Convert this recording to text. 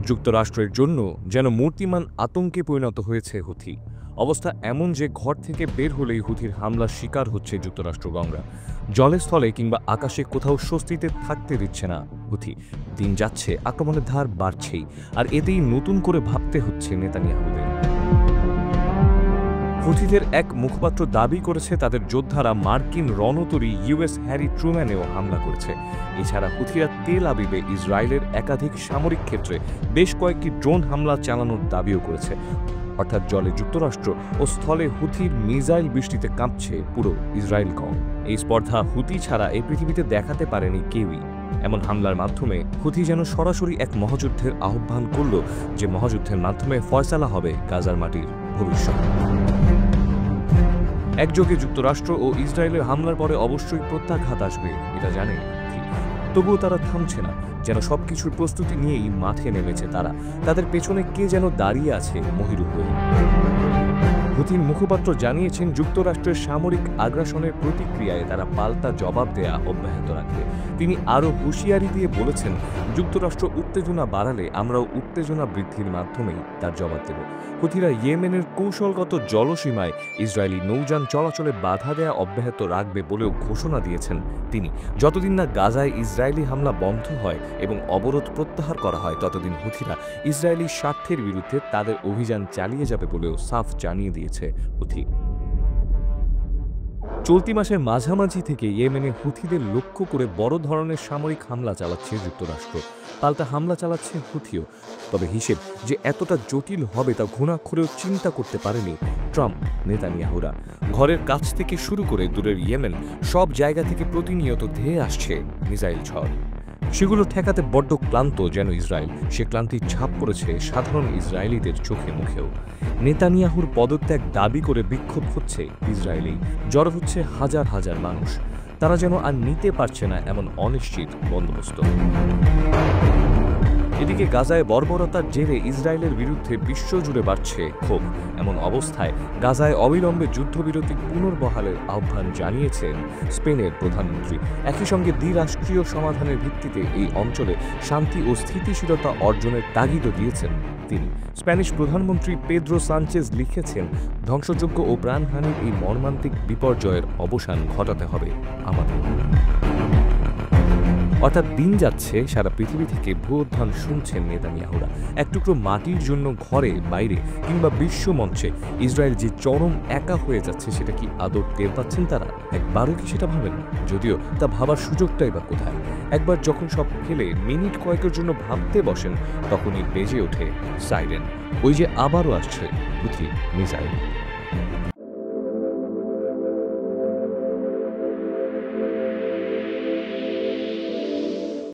যুক্তরাষ্ট্রের জন্য যেন মূর্তিমান আতঙ্কে পরিণত হয়েছে হুথি। অবস্থা এমন যে ঘর থেকে বের হলেই হুথির হামলার শিকার হচ্ছে যুক্তরাষ্ট্রগণরা। জলে স্থলে কিংবা আকাশে কোথাও স্বস্তিতে থাকতে দিচ্ছে না হুথি। দিন যাচ্ছে, আক্রমণের ধার বাড়ছেই, আর এতেই নতুন করে ভাবতে হচ্ছে নেতানিয়াহুদের। হুথিদের এক মুখপাত্র দাবি করেছে তাদের যোদ্ধারা মার্কিন রণতরী ইউএস হ্যারি ট্রুম্যানেও হামলা করেছে। এছাড়া হুথিরা তেল আবিবে ইসরায়েলের একাধিক সামরিক ক্ষেত্রে বেশ কয়েকটি ড্রোন হামলা চালানোর দাবিও করেছে। অর্থাৎ জলে যুক্তরাষ্ট্র ও স্থলে হুথির মিসাইল বৃষ্টিতে কাঁপছে পুরো ইসরায়েলগণ। এই স্পর্ধা হুথি ছাড়া এই পৃথিবীতে দেখাতে পারেনি কেউই। এমন হামলার মাধ্যমে হুথি যেন সরাসরি এক মহাযুদ্ধের আহ্বান করল, যে মহাযুদ্ধের মাধ্যমে ফয়সালা হবে গাজার মাটির ভবিষ্যৎ। একযোগে যুক্তরাষ্ট্র ও ইসরায়েলের হামলার পরে অবশ্যই প্রত্যাঘাত আসবে, এটা জানে হুথি। তবুও তারা থামছে না, যেন সবকিছুর প্রস্তুতি নিয়েই মাঠে নেমেছে তারা। তাদের পেছনে কে যেন দাঁড়িয়ে আছে মহিরু হয়ে। হুথির মুখপাত্র জানিয়েছেন, যুক্তরাষ্ট্রের সামরিক আগ্রাসনের প্রতিক্রিয়ায় তারা পাল্টা জবাব দেয়া অব্যাহত রাখবে। তিনি আরও হুঁশিয়ারি দিয়ে বলেছেন, যুক্তরাষ্ট্র উত্তেজনা বাড়ালে আমরাও উত্তেজনা বৃদ্ধির মাধ্যমেই তার জবাব দেব। হুথিরা ইয়েমেনের কৌশলগত জলসীমায় ইসরায়েলি নৌযান চলাচলে বাধা দেয়া অব্যাহত রাখবে বলেও ঘোষণা দিয়েছেন তিনি। যতদিন না গাজায় ইসরায়েলি হামলা বন্ধ হয় এবং অবরোধ প্রত্যাহার করা হয়, ততদিন হুথিরা ইসরায়েলি স্বার্থের বিরুদ্ধে তাদের অভিযান চালিয়ে যাবে বলেও সাফ জানিয়ে দিয়েছে হুথি। চলতি মাসের মাঝামাঝি থেকে ইয়েমেনে হুথিদের লক্ষ্য করে বড় ধরনের সামরিক হামলা চালাচ্ছে যুক্তরাষ্ট্র। পাল্টা হামলা চালাচ্ছে হুথিও। তবে হিসেব যে এতটা জটিল হবে তা ঘুণাক্ষরেও চিন্তা করতে পারেনি ট্রাম্প নেতানিয়াহুরা। ঘরের কাছ থেকে শুরু করে দূরের ইয়েমেন, সব জায়গা থেকে প্রতিনিয়ত ধেয়ে আসছে মিসাইল ঝড়। সেগুলো ঠেকাতে বড্ড ক্লান্ত যেন ইসরায়েল। সে ক্লান্তির ছাপ পড়েছে সাধারণ ইসরায়েলিদের চোখে মুখেও। নেতানিয়াহুর পদত্যাগ দাবি করে বিক্ষোভ হচ্ছে ইসরায়েলেই। জড়ো হচ্ছে হাজার হাজার মানুষ। তারা যেন আর নিতে পারছে না এমন অনিশ্চিত বন্দোবস্ত। এদিকে গাজায় বর্বরতার জেরে ইসরায়েলের বিরুদ্ধে বিশ্বজুড়ে বাড়ছে ক্ষোভ। এমন অবস্থায় গাজায় অবিলম্বে যুদ্ধবিরতি পুনর্বহালের আহ্বান জানিয়েছেন স্পেনের প্রধানমন্ত্রী। একই সঙ্গে দ্বিরাষ্ট্রীয় সমাধানের ভিত্তিতে এই অঞ্চলে শান্তি ও স্থিতিশীলতা অর্জনের তাগিদও দিয়েছেন তিনি। স্প্যানিশ প্রধানমন্ত্রী পেদ্রো সানচেজ লিখেছেন, ধ্বংসযোগ্য ও প্রাণহানির এই মর্মান্তিক বিপর্যয়ের অবসান ঘটাতে হবে আমাদের। অর্থাৎ দিন যাচ্ছে, সারা পৃথিবী থেকে ভূয়োদ্ধান শুনছেন নেতানিয়াহুরা। এক টুকরো মাটির জন্য ঘরে বাইরে কিংবা বিশ্বমঞ্চে ইসরায়েল যে চরম একা হয়ে যাচ্ছে, সেটা কি আদৌ টের পাচ্ছেন তারা? একবারও কি সেটা ভাবেন? যদিও তা ভাবার সুযোগটাই বা কোথায়। একবার যখন সব ফেলে মিনিট কয়েকের জন্য ভাবতে বসেন, তখনই বেজে ওঠে সাইরেন। ওই যে আবারও আসছে হুথি মিসাইল।